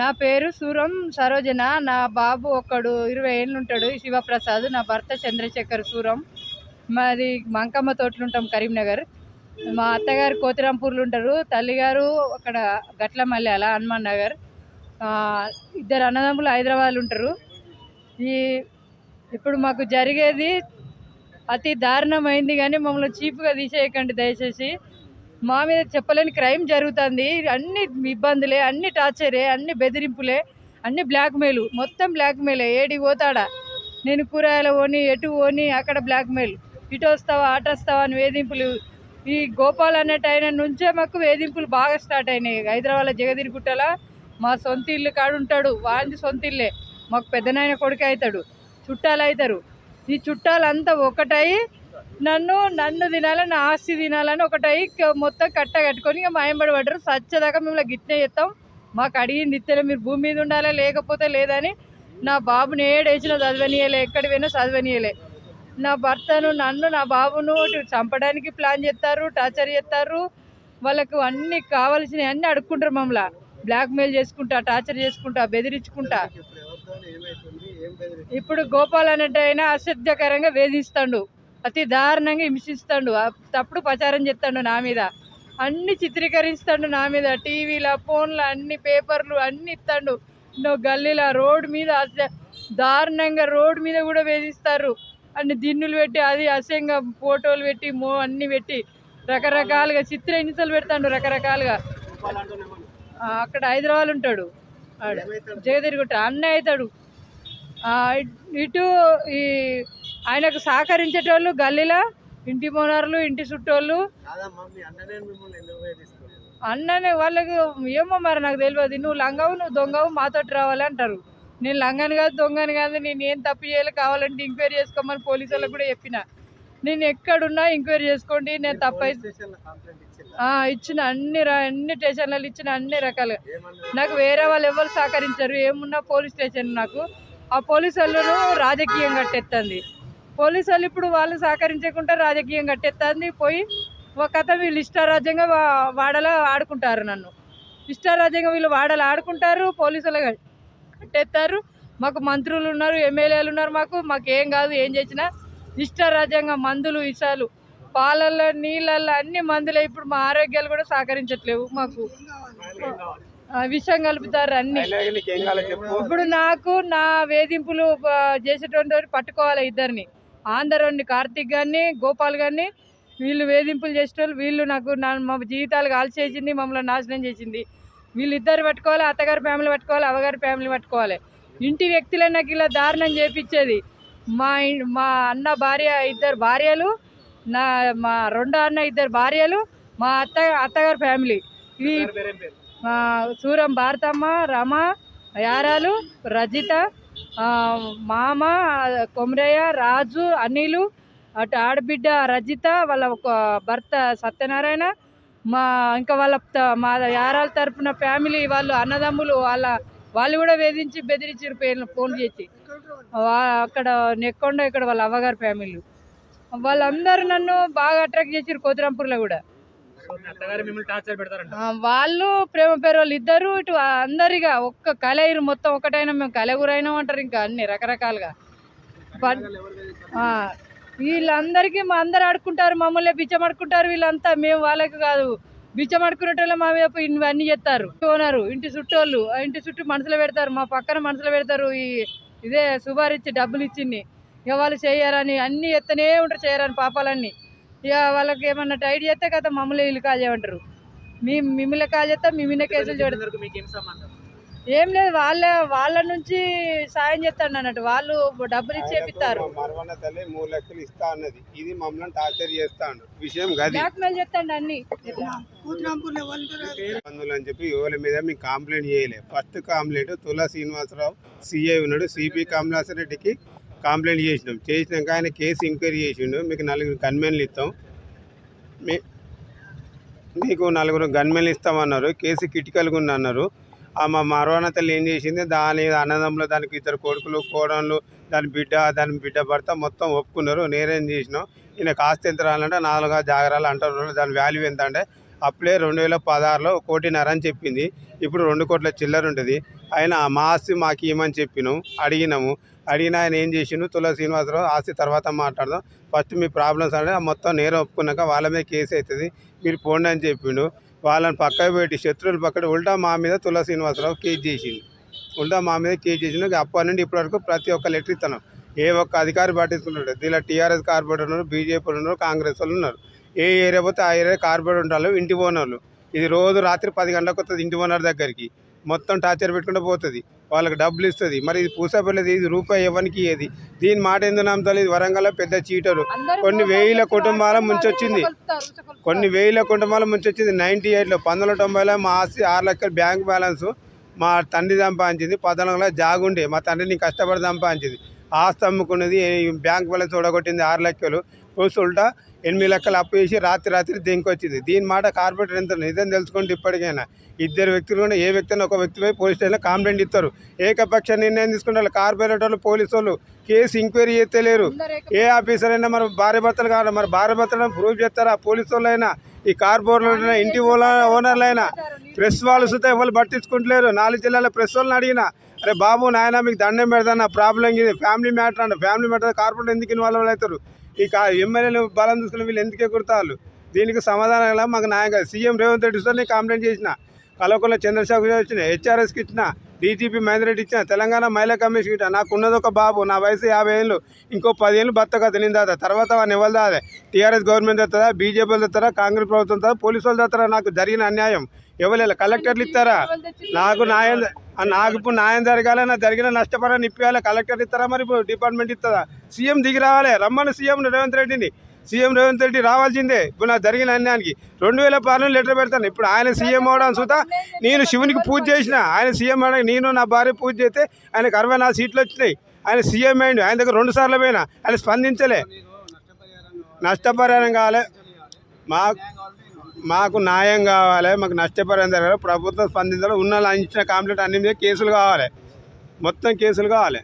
నా పేరు సూరం సరోజన. నా బాబు ఒక్కడు 20 ఏళ్ళు ఉంటాడు, శివప్రసాద్. నా భర్త చంద్రశేఖర్ సూరం. మాది మంకమ్మ తోటలుంటాం, కరీంనగర్. మా అత్తగారు కోతిరాంపూర్లు ఉంటారు, తల్లిగారు అక్కడ గట్ల మల్యాల హనుమాన్ నగర్. ఇద్దరు అన్నదమ్ములు హైదరాబాద్ ఉంటారు. ఈ ఇప్పుడు మాకు జరిగేది అతి దారుణమైంది, కానీ మమ్మల్ని చీప్గా తీసేయకండి దయచేసి. మా మీద చెప్పలేని క్రైమ్ జరుగుతుంది. అన్ని ఇబ్బందులే, అన్ని టార్చరే, అన్ని బెదిరింపులే, అన్ని బ్లాక్మెయిల్, మొత్తం బ్లాక్మెయిలే. ఏడికి పోతాడా, నేను కూరగాయలు పోని, ఎటు పోని అక్కడ బ్లాక్మెయిల్, ఇటు వస్తావా అటు వస్తావా అని వేధింపులు. ఈ గోపాల్ అన్నట్టు ఆయన నుంచే మాకు వేధింపులు బాగా స్టార్ట్ అయినాయి. హైదరాబాద్లో జగదిరిగుట్టల మా సొంత ఇల్లు కాడు ఉంటాడు, వాంది సొంత ఇల్లే. మాకు పెద్దనాయన కొడుకు అవుతాడు, చుట్టాలు అవుతారు. ఈ చుట్టాలంతా ఒకటై నన్ను తినాలని, నా ఆస్తి తినాలని ఒకటై మొత్తం కట్టుకొని ఇక మాయంబడి పడ్డారు. సచ్చేదాకా మిమ్మల్ని గిట్నే చేస్తాం, మాకు అడిగింది ఇస్తేనే, మీరు భూమి మీద ఉండాలా లేకపోతే లేదని. నా బాబుని ఏడేసినా చదవనీయలే, ఎక్కడి పోయినా చదవనీయలే. నా భర్తను, నన్ను, నా బాబును చంపడానికి ప్లాన్ చేస్తారు, టార్చర్ చేస్తారు. వాళ్ళకు అన్ని కావాల్సినవి అన్నీ అడుక్కుంటారు, మమ్మల్ని బ్లాక్మెయిల్ చేసుకుంటా, టార్చర్ చేసుకుంటా, బెదిరించుకుంటా. ఇప్పుడు గోపాల్ అన్నట్టు అయినా అసభ్యకరంగా వేధిస్తాడు, అతి దారుణంగా హింసిస్తాడు, తప్పుడు ప్రచారం చేస్తాడు నా మీద, అన్ని చిత్రీకరిస్తాడు నా మీద, టీవీలో ఫోన్లో అన్ని పేపర్లు అన్ని ఇస్తాడు. గల్లీలో రోడ్డు మీద దారుణంగా రోడ్డు మీద కూడా వేధిస్తారు. అన్ని దిన్నులు పెట్టి, అది అసహ్యంగా ఫోటోలు పెట్టి, అన్ని పెట్టి రకరకాలుగా హింసలు పెడతాడు రకరకాలుగా. అక్కడ హైదరాబాద్ ఉంటాడు, జగదిరిగుట్ట అన్నయ్య అవుతాడు. ఇటు ఈ ఆయనకు సహకరించేటోళ్ళు గల్లీలో ఇంటి మోనార్లు, ఇంటి చుట్టోళ్ళు. అన్ననే వాళ్ళకు ఏమో మరి నాకు తెలియదు. నువ్వు లంగవు, నువ్వు దొంగవు, మాతోటి రావాలి అంటారు. నేను లంగని కాదు, దొంగని కాదు, నేను ఏం తప్పు చేయాలి, కావాలంటే ఎంక్వైరీ చేసుకోమని పోలీసు వాళ్ళకు కూడా చెప్పిన. నేను ఎక్కడున్నా ఎంక్వైరీ చేసుకోండి, నేను తప్పు ఇచ్చిన అన్ని స్టేషన్లలో ఇచ్చిన అన్ని రకాలుగా. నాకు వేరే వాళ్ళు ఎవరు సహకరించారు, ఏమున్నా పోలీస్ స్టేషన్. నాకు ఆ పోలీసు వాళ్ళను రాజకీయం కట్టేస్తుంది. పోలీసు వాళ్ళు ఇప్పుడు వాళ్ళు సహకరించకుండా రాజకీయం కట్టేస్తుంది. పోయి ఒక కథ వీళ్ళు ఇష్టారాజ్యంగా వాడలా ఆడుకుంటారు, నన్ను ఇష్టారాజ్యంగా వీళ్ళు వాడలా ఆడుకుంటారు, పోలీసు వాళ్ళు కట్టేస్తారు. మాకు మంత్రులు ఉన్నారు, ఎమ్మెల్యేలు ఉన్నారు, మాకు ఏం కాదు, ఏం చేసినా ఇష్టారాజ్యంగా మందులు, ఇసాలు, పాలల్లో, నీళ్ళల్లో అన్ని మందులే. ఇప్పుడు మా ఆరోగ్యాలు కూడా సహకరించట్లేవు, మాకు విషం కలుపుతారు అన్ని. ఇప్పుడు నాకు నా వేధింపులు చేసేటువంటి పట్టుకోవాలి ఇద్దరిని, ఆంధ్రోని కార్తీక్ గారిని, గోపాల్ గారిని. వీళ్ళు వేధింపులు చేసేటోళ్ళు, వీళ్ళు మా జీవితాలు కాల్చేసింది, మమ్మల్ని నాశనం చేసింది. వీళ్ళిద్దరు పట్టుకోవాలి, అత్తగారి ఫ్యామిలీ పట్టుకోవాలి, అవ్వగారి ఫ్యామిలీ పట్టుకోవాలి. ఇంటి వ్యక్తులే నాకు ఇలా దారుణం చేపించేది. మా అన్న భార్య, ఇద్దరు భార్యలు, మా రెండో అన్న ఇద్దరు భార్యలు, మా అత్తగారి ఫ్యామిలీ. ఇవి సూరం భారతమ్మ, రమ, యారాలు, రజిత, మామ కొమరయ్య, రాజు, అనిలు, అటు ఆడబిడ్డ రజిత, వాళ్ళ ఒక భర్త సత్యనారాయణ, ఇంకా వాళ్ళ మా యారాల తరపున ఫ్యామిలీ వాళ్ళు అన్నదమ్ములు, వాళ్ళు కూడా వేధించి బెదిరించారు ఫోన్ చేసి. అక్కడ నెక్కొండ, ఇక్కడ వాళ్ళ అవ్వగారి ఫ్యామిలీ వాళ్ళందరూ నన్ను బాగా అట్రాక్ట్ చేసారు. కోతిరాంపూర్లో కూడా వాళ్ళు ప్రేమ పేరు వాళ్ళు ఇద్దరు. ఇటు అందరిగా ఒక్క కలయిరు మొత్తం ఒకటైనా, మేము కలగురైనాం అంటారు, ఇంకా అన్ని రకరకాలుగా. వీళ్ళందరికీ మా అందరు ఆడుకుంటారు, మమ్మల్ని బిచ్చమడుకుంటారు వీళ్ళంతా. మేము వాళ్ళకి కాదు, బిచ్చమడుకునేటోళ్ళు మా వైపు ఇవన్నీ చేస్తారు. ఓనరు, ఇంటి చుట్టోళ్ళు, ఇంటి చుట్టూ మనుషులు పెడతారు, మా పక్కన మనుషులు పెడతారు. ఇదే సుబారిచ్చి డబ్బులు ఇచ్చింది, ఇక వాళ్ళు చేయరని అన్నీ ఎత్తనే ఉంటారు, చేయరని పాపాలన్నీ. ఇక వాళ్ళకి ఏమన్నా టైట్ చేస్తే కదా మమ్మల్ని వీళ్ళు కాల్ చేయమంటారు, మిమ్మల్ని కాల్ చేస్తా, మిమ్మల్ని కేసులు చూడతారు. ఏం లేదు, వాళ్ళ నుంచి సాయం చేస్తాను అన్నట్టు, వాళ్ళు డబ్బులు ఇచ్చి చేపిస్తారు. 3 లక్షలు ఇస్తా అన్నది, ఇది మమ్మల్ని టార్చర్ చేస్తాడు. విషయం బ్లాక్మెయిల్ చేస్తాడు అన్ని అని చెప్పి ఎవరి మీద మేము కంప్లైంట్ చేయలేదు. ఫస్ట్ కంప్లైంట్ తులా శ్రీనివాసరావు సిఐ ఉన్నాడు, సిపి కమలాసరెడ్డికి కంప్లైంట్ చేసినాక ఆయన కేసు ఎంక్వైరీ చేసిండు. మీకు 4 గన్మెన్లు ఇస్తాం, మీకు 4 గన్మెన్లు ఇస్తామన్నారు. కేసు క్రిటికల్గా ఉంది అన్నారు. మా మరవాన తల్లి ఏం చేసింది, దాని అన్నదమ్ములు, దానికి 2 కొడుకులు, కోడళ్ళు, దాని బిడ్డ భర్త మొత్తం ఒప్పుకున్నారు. నేనేం చేసినాం, ఈయన కాస్త ఎంత రాలంటే 4 జాగరాలు అంటారు, దాని వాల్యూ ఎంత అంటే అప్పుడే 2016లో 1.5 కోటి అని చెప్పింది. ఇప్పుడు 2 కోట్ల చిల్లర ఉంటుంది. ఆయన మా ఆస్తి మాకు ఇవ్వమని చెప్పినాం, అడిగిన ఆయన ఏం చేసిండు, తుల శ్రీనివాసరావు ఆస్తి తర్వాత మాట్లాడదాం, ఫస్ట్ మీ ప్రాబ్లమ్స్ అంటే మొత్తం నేరం ఒప్పుకున్నాక వాళ్ళ మీద కేసు అవుతుంది, మీరు పోండి అని చెప్పిండు. వాళ్ళని పక్కకు పెట్టి శత్రువులు పక్కన ఉల్టా మా మీద తుల శ్రీనివాసరావు కేసు చేసిండు. అప్పటి నుండి ఇప్పటి వరకు ప్రతి ఒక్క లెటర్ ఇస్తున్నాం. ఏ ఒక్క అధికారి పట్టించుకుంటాడు. దీనిలో టీఆర్ఎస్ కార్పొరేటర్ ఉన్నారు, బీజేపీ ఉన్నారు, కాంగ్రెస్ వాళ్ళు ఉన్నారు. ఏ ఏరియా పోతే ఆ ఏరియా కార్పొరేటర్ ఉంటారు, ఇంటి ఓనర్లు. ఇది రోజు రాత్రి 10 గంటలకు వస్తుంది ఇంటి ఓనర్ దగ్గరికి, మొత్తం టార్చర్ పెట్టుకుంటూ పోతుంది, వాళ్ళకి డబ్బులు ఇస్తుంది. మరి ఇది పూసపల్లిది, ఇది రూపాయి ఎవరికి ఏది, దీని మాట ఎందుకు నమ్ముతారు? ఇది వరంగల్ పెద్ద చీటరు. కొన్ని వేల కుటుంబాల ముంచొచ్చింది, 98లో 1990లో మా ఆస్తి 6 లక్షల బ్యాంక్ బ్యాలెన్స్ మా తండ్రి సంపాదించింది. 14 జాగుండే మా తండ్రిని కష్టపడి సంపాదించింది. ఆస్తి అమ్ముకున్నది, బ్యాంక్ బ్యాలెన్స్ ఓడగొట్టింది 6 లక్షలు. ఉల్టా 8 లక్షలు అప్పు చేసి రాత్రి దింకొచ్చింది. దీని మాట కార్పొరేటర్ ఎంత నిజం తెలుసుకోండి. ఇప్పటికైనా ఇద్దరు వ్యక్తులు కూడా ఏ వ్యక్తి అయినా ఒక వ్యక్తిపై పోలీస్ స్టేషన్లో కంప్లైంట్ ఇస్తారు. ఏకపక్ష నిర్ణయం తీసుకుంటారు కార్పొరేటర్లు, పోలీసు వాళ్ళు. కేసు ఎంక్వైరీ చేస్తలేరు. ఏ ఆఫీసర్ అయినా మరి భార్య భర్తలు కావాలి, మరి భార్య భర్తలను ప్రూవ్ చేస్తారా? పోలీసు వాళ్ళు అయినా, ఈ కార్పొరేటర్లు, ఇంటి ఓనర్లు అయినా, ప్రెస్ వాళ్ళు సుతా ఎవరు పట్టించుకుంటలేరు. 4 జిల్లాల ప్రెస్ వాళ్ళని అడిగినా, అరే బాబు నాయన మీకు దండం పెడతాను, ప్రాబ్లం ఇది, ఫ్యామిలీ మ్యాటర్ అంటే ఫ్యామిలీ మ్యాటర్ కార్పొరేటర్ ఎందుకు ఇన్వాల్వ్ అవుతారు? ఈ ఎమ్మెల్యేలు బలం చూసుకుని వీళ్ళు ఎందుకు ఎగురుతారు? దీనికి సమాధానం ఎలా మాకు న్యాయం కాదు. సీఎం రేవంత్ రెడ్డి సార్ నేను కంప్లైంట్ చేసిన, కలవకొండ చంద్రశేఖర్ వచ్చిన, హెచ్ఆర్ఎస్కి ఇచ్చిన, డీజీపీ మహేందర్ రెడ్డి ఇచ్చిన, తెలంగాణ మహిళా కమిషన్ ఇచ్చిన. నాకు ఉన్నది ఒక బాబు, నా వయసు 50 ఏళ్ళు, ఇంకో 10 ఏళ్ళు భర్తగా తెలియదు దాదా. తర్వాత వాడిని ఎవరు దాదా? టీఆర్ఎస్ గవర్నమెంట్ తెస్తారా, బీజేపీ వాళ్ళు తెస్తారా, కాంగ్రెస్ ప్రభుత్వం తెస్తారా, పోలీసు వాళ్ళు తెస్తారా? నాకు జరిగిన అన్యాయం ఎవరు? కలెక్టర్లు ఇస్తారా? నాకు ఇప్పుడు న్యాయం జరగాలి, నాకు జరిగిన నష్టపరాన్ని ఇప్పించాలి. కలెక్టర్ ఇస్తారా? మరి డిపార్ట్మెంట్ ఇస్తుందా? సీఎం దిగి రావాలి, రమ్మని సీఎం రేవంత్ రెడ్డిని. సీఎం రేవంత్ రెడ్డి రావాల్సిందే. ఇప్పుడు నాకు జరిగిన అన్యాయానికి 2016 లెటర్ పెడతాను. ఇప్పుడు ఆయన సీఎం అవడం సుతా నేను శివునికి పూజ చేసిన, ఆయన సీఎం అవడానికి నేను నా భార్య పూజ చేస్తే ఆయనకు 64 సీట్లు వచ్చినాయి. ఆయన సీఎం అయిండు, ఆయన దగ్గర 2 సార్లు పోయినా, ఆయన స్పందించలే. నష్టపరిహారం కావాలి, మాకు న్యాయం కావాలి, మాకు నష్టపరిహారం జరగాలి, ప్రభుత్వం స్పందించాలి. ఉన్న ఇచ్చిన కంప్లైంట్ అన్ని మీద కేసులు కావాలి, మొత్తం కేసులు కావాలి.